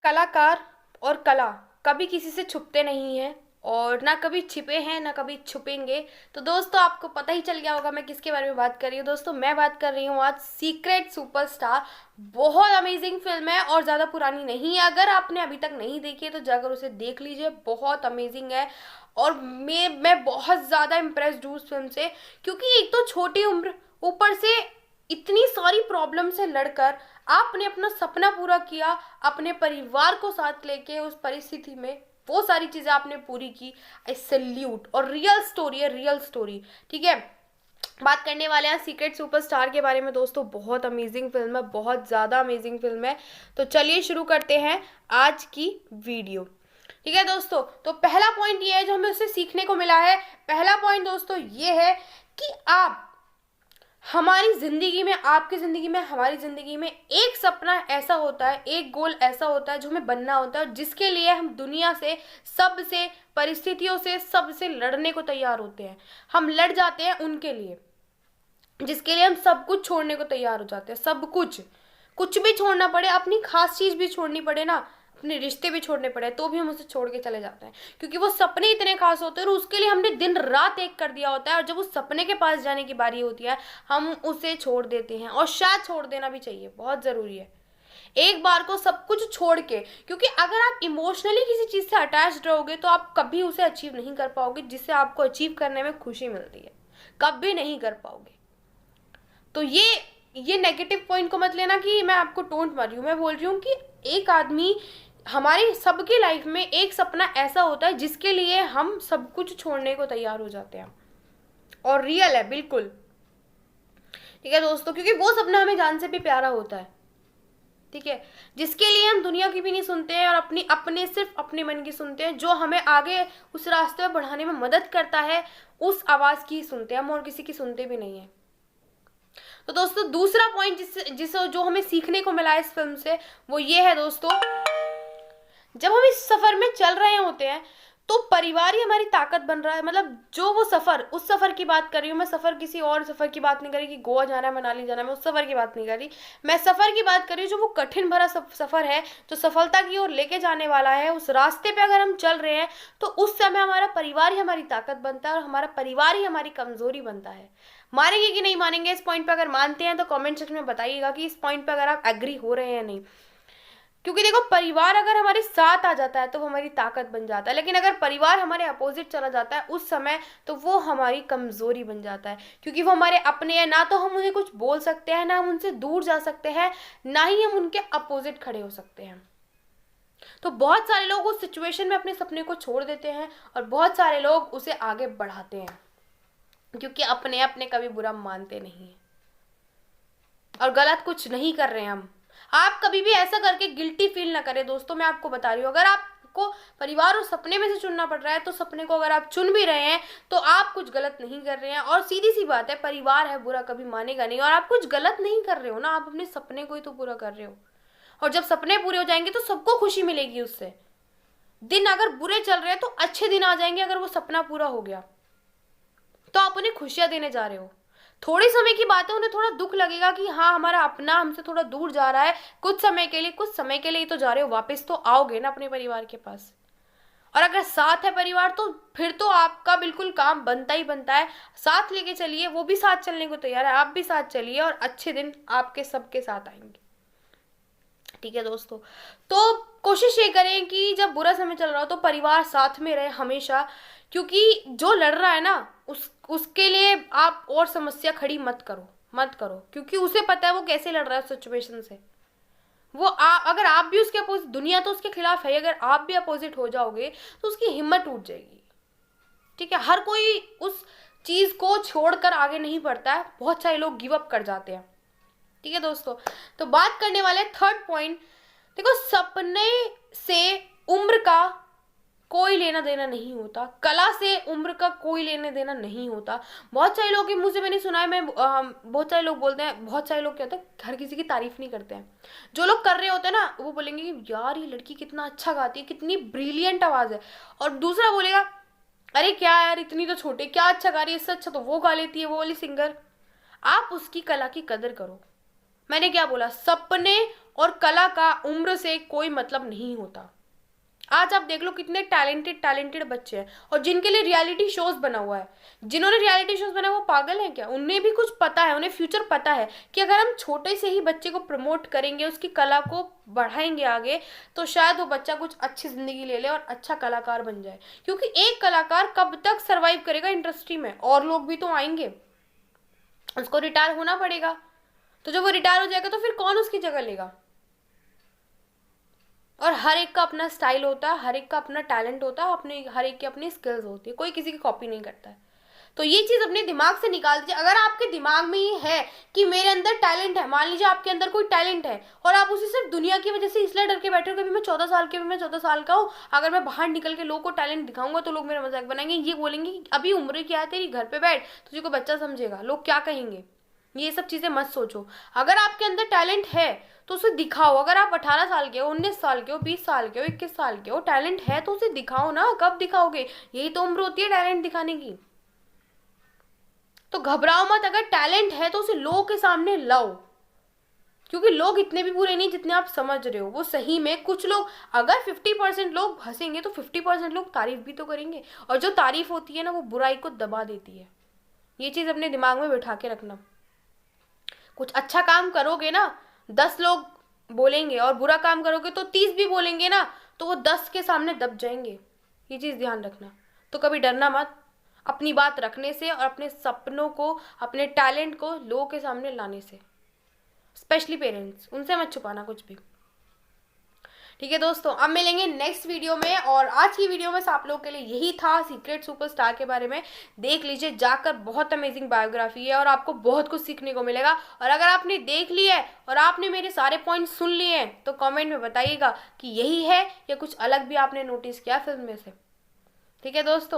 कलाकार और कला कभी किसी से छुपते नहीं हैं और ना कभी छिपे हैं ना कभी छुपेंगे। तो दोस्तों आपको पता ही चल गया होगा मैं किसके बारे में बात कर रही हूँ। दोस्तों मैं बात कर रही हूँ आज सीक्रेट सुपरस्टार। बहुत अमेजिंग फिल्म है और ज़्यादा पुरानी नहीं है। अगर आपने अभी तक नहीं देखी है तो जाकर उसे देख लीजिए, बहुत अमेजिंग है। और मैं बहुत ज़्यादा इम्प्रेस्ड हूँ उस फिल्म से, क्योंकि एक तो छोटी उम्र, ऊपर से इतनी सारी प्रॉब्लम से लड़कर आपने अपना सपना पूरा किया, अपने परिवार को साथ लेके उस परिस्थिति में वो सारी चीजें आपने पूरी की। आई सैल्यूट। और रियल स्टोरी है, रियल स्टोरी। ठीक है, बात करने वाले हैं सीक्रेट सुपरस्टार के बारे में। दोस्तों बहुत अमेजिंग फिल्म है, बहुत ज़्यादा अमेजिंग फिल्म है। तो चलिए शुरू करते हैं आज की वीडियो। ठीक है दोस्तों, तो पहला पॉइंट ये है जो हमें उससे सीखने को मिला है। पहला पॉइंट दोस्तों ये है कि आप हमारी जिंदगी में, आपकी जिंदगी में, हमारी जिंदगी में एक सपना ऐसा होता है, एक गोल ऐसा होता है जो हमें बनना होता है, जिसके लिए हम दुनिया से, सबसे, परिस्थितियों से, सबसे लड़ने को तैयार होते हैं। हम लड़ जाते हैं उनके लिए, जिसके लिए हम सब कुछ छोड़ने को तैयार हो जाते हैं। सब कुछ, कुछ भी छोड़ना पड़े, अपनी खास चीज भी छोड़नी पड़े ना, अपने रिश्ते भी छोड़ने पड़े, तो भी हम उसे छोड़ के चले जाते हैं, क्योंकि वो सपने इतने खास होते हैं और उसके लिए हमने दिन रात एक कर दिया होता है। और जब उस सपने के पास जाने की बारी होती है हम उसे छोड़ देते हैं, और शायद छोड़ देना भी चाहिए, बहुत जरूरी है एक बार को सब कुछ छोड़ के। क्योंकि अगर आप इमोशनली किसी चीज से अटैच्ड रहोगे तो आप कभी उसे अचीव नहीं कर पाओगे, जिससे आपको अचीव करने में खुशी मिलती है, कभी नहीं कर पाओगे। तो ये नेगेटिव पॉइंट को मत लेना कि मैं आपको टोंट मार रही हूँ। मैं बोल रही हूँ कि एक आदमी, हमारी सबकी लाइफ में एक सपना ऐसा होता है जिसके लिए हम सब कुछ छोड़ने को तैयार हो जाते हैं, और रियल है बिल्कुल। ठीक है दोस्तों, क्योंकि वो सपना हमें जान से भी प्यारा होता है। ठीक है, जिसके लिए हम दुनिया की भी नहीं सुनते हैं और अपने सिर्फ अपने मन की सुनते हैं, जो हमें आगे उस रास्ते में बढ़ाने में मदद करता है, उस आवाज की सुनते हैं हम, और किसी की सुनते भी नहीं है। तो दोस्तों दूसरा पॉइंट जिसे जो हमें सीखने को मिला इस फिल्म से, वो ये है दोस्तों, जब हम इस सफर में चल रहे होते हैं तो परिवार ही हमारी ताकत बन रहा है। मतलब जो वो सफर, उस सफर की बात कर रही हूँ मैं, सफर किसी और सफर की बात नहीं कर रही कि गोवा जाना है, मनाली जाना है, मैं उस सफर की बात नहीं कर रही। मैं सफर की बात कर रही हूँ जो वो कठिन भरा सफर है, जो सफलता की ओर लेके जाने वाला है। उस रास्ते पे अगर हम चल रहे हैं तो उस समय हमारा परिवार ही हमारी ताकत बनता है और हमारा परिवार ही हमारी कमजोरी बनता है। मानेंगे कि नहीं मानेंगे इस पॉइंट पे? अगर मानते हैं तो कमेंट सेक्शन में बताइएगा कि इस पॉइंट पे अगर आप एग्री हो रहे हैं या नहीं। क्योंकि देखो, परिवार अगर हमारे साथ आ जाता है तो वो हमारी ताकत बन जाता है, लेकिन अगर परिवार हमारे अपोजिट चला जाता है उस समय तो वो हमारी कमजोरी बन जाता है, क्योंकि वो हमारे अपने हैं। ना तो हम उन्हें कुछ बोल सकते हैं, ना हम उनसे दूर जा सकते हैं, ना ही हम उनके अपोजिट खड़े हो सकते हैं। तो बहुत सारे लोग उस सिचुएशन में अपने सपने को छोड़ देते हैं और बहुत सारे लोग उसे आगे बढ़ाते हैं, क्योंकि अपने अपने कभी बुरा मानते नहीं है और गलत कुछ नहीं कर रहे हैं हम। आप कभी भी ऐसा करके गिल्टी फील ना करें दोस्तों। मैं आपको बता रही हूँ, अगर आपको परिवार और सपने में से चुनना पड़ रहा है तो सपने को अगर आप चुन भी रहे हैं तो आप कुछ गलत नहीं कर रहे हैं। और सीधी सी बात है, परिवार है, बुरा कभी मानेगा नहीं, और आप कुछ गलत नहीं कर रहे हो ना, आप अपने सपने को ही तो पूरा कर रहे हो। और जब सपने पूरे हो जाएंगे तो सबको खुशी मिलेगी उससे। दिन अगर बुरे चल रहे हैं तो अच्छे दिन आ जाएंगे। अगर वो सपना पूरा हो गया तो आप उन्हें खुशियां देने जा रहे हो। थोड़े समय की बात है, उन्हें थोड़ा दुख लगेगा कि हाँ हमारा अपना हमसे थोड़ा दूर जा रहा है, कुछ समय के लिए, कुछ समय के लिए ही तो जा रहे हो, वापस तो आओगे ना अपने परिवार के पास। और अगर साथ है परिवार तो फिर तो आपका बिल्कुल काम बनता ही बनता है। साथ लेके चलिए, वो भी साथ चलने को तैयार है, आप भी साथ चलिए, और अच्छे दिन आपके सबके साथ आएंगे। ठीक है दोस्तों, तो कोशिश ये करें कि जब बुरा समय चल रहा हो तो परिवार साथ में रहे हमेशा, क्योंकि जो लड़ रहा है ना उसके लिए आप और समस्या खड़ी मत करो, क्योंकि उसे पता है वो कैसे लड़ रहा है सिचुएशन से। अगर आप भी उसके अपोजिट, दुनिया तो उसके खिलाफ है, अगर आप भी अपोजिट हो जाओगे तो उसकी हिम्मत टूट जाएगी। ठीक है, हर कोई उस चीज को छोड़कर आगे नहीं बढ़ता है, बहुत सारे लोग गिव अप कर जाते हैं। ठीक है दोस्तों, तो बात करने वाले थर्ड पॉइंट, देखो सपने से उम्र का कोई लेना देना नहीं होता, कला से उम्र का कोई लेना देना नहीं होता। बहुत सारे लोग के मुंह से मैंने सुना है, बहुत सारे लोग बोलते हैं, बहुत सारे लोग क्या होता है, हर किसी की तारीफ नहीं करते हैं। जो लोग कर रहे होते हैं ना वो बोलेंगे कि यार ये लड़की कितना अच्छा गाती है, कितनी ब्रिलियंट आवाज है, और दूसरा बोलेगा अरे क्या यार इतनी तो छोटी, क्या अच्छा गा रही है, इससे अच्छा तो वो गा लेती है, वो वाली सिंगर। आप उसकी कला की कदर करो। मैंने क्या बोला, सपने और कला का उम्र से कोई मतलब नहीं होता। आज आप देख लो कितने टैलेंटेड बच्चे हैं और जिनके लिए रियलिटी शोज बना हुआ है। जिन्होंने रियलिटी शोज बनाया वो पागल हैं क्या? उन्हें भी कुछ पता है, उन्हें फ्यूचर पता है कि अगर हम छोटे से ही बच्चे को प्रमोट करेंगे, उसकी कला को बढ़ाएंगे आगे, तो शायद वो बच्चा कुछ अच्छी जिंदगी ले ले और अच्छा कलाकार बन जाए। क्योंकि एक कलाकार कब तक सर्वाइव करेगा इंडस्ट्री में? और लोग भी तो आएंगे, उसको रिटायर होना पड़ेगा। तो जब वो रिटायर हो जाएगा तो फिर कौन उसकी जगह लेगा? और हर एक का अपना स्टाइल होता है, हर एक का अपना टैलेंट होता है, अपने हर एक की अपनी स्किल्स होती है, कोई किसी की कॉपी नहीं करता है। तो ये चीज अपने दिमाग से निकाल दीजिए। अगर आपके दिमाग में ये है कि मेरे अंदर टैलेंट है, मान लीजिए आपके अंदर कोई टैलेंट है और आप उसे सिर्फ दुनिया की वजह से इसलिए डर के बैठे हो, कभी मैं 14 साल की, मैं 14 साल का हूँ, अगर मैं बाहर निकल के लोगों को टैलेंट दिखाऊंगा तो लोग मेरा मजाक बनाएंगे, ये बोलेंगे कि अभी उम्र क्या है तेरी, घर पे बैठ, तुझे को बच्चा समझेगा, लोग क्या कहेंगे। ये सब चीजें मत सोचो। अगर आपके अंदर टैलेंट है तो उसे दिखाओ। अगर आप 18 साल के हो, 19 साल के हो, 20 साल के हो, 21 साल के हो, टैलेंट है तो उसे दिखाओ ना। कब दिखाओगे? यही तो उम्र होती है टैलेंट दिखाने की। तो घबराओ मत, अगर टैलेंट है तो उसे लोगों के सामने लाओ। क्योंकि लोग इतने भी बुरे नहीं जितने आप समझ रहे हो। वो सही में कुछ लोग, अगर 50% लोग हंसेंगे तो 50% लोग तारीफ भी तो करेंगे, और जो तारीफ होती है ना वो बुराई को दबा देती है। ये चीज अपने दिमाग में बिठा के रखना। कुछ अच्छा काम करोगे ना, 10 लोग बोलेंगे, और बुरा काम करोगे तो 30 भी बोलेंगे ना, तो वो 10 के सामने दब जाएंगे। ये चीज ध्यान रखना। तो कभी डरना मत अपनी बात रखने से और अपने सपनों को, अपने टैलेंट को लोगों के सामने लाने से। स्पेशली पेरेंट्स, उनसे मत छुपाना कुछ भी। ठीक है दोस्तों, अब मिलेंगे नेक्स्ट वीडियो में। और आज की वीडियो में आप लोगों के लिए यही था, सीक्रेट सुपरस्टार के बारे में। देख लीजिए जाकर, बहुत अमेजिंग बायोग्राफी है और आपको बहुत कुछ सीखने को मिलेगा। और अगर आपने देख लिया है और आपने मेरे सारे पॉइंट सुन लिए हैं तो कमेंट में बताइएगा कि यही है या कुछ अलग भी आपने नोटिस किया फिल्म में से। ठीक है दोस्तों।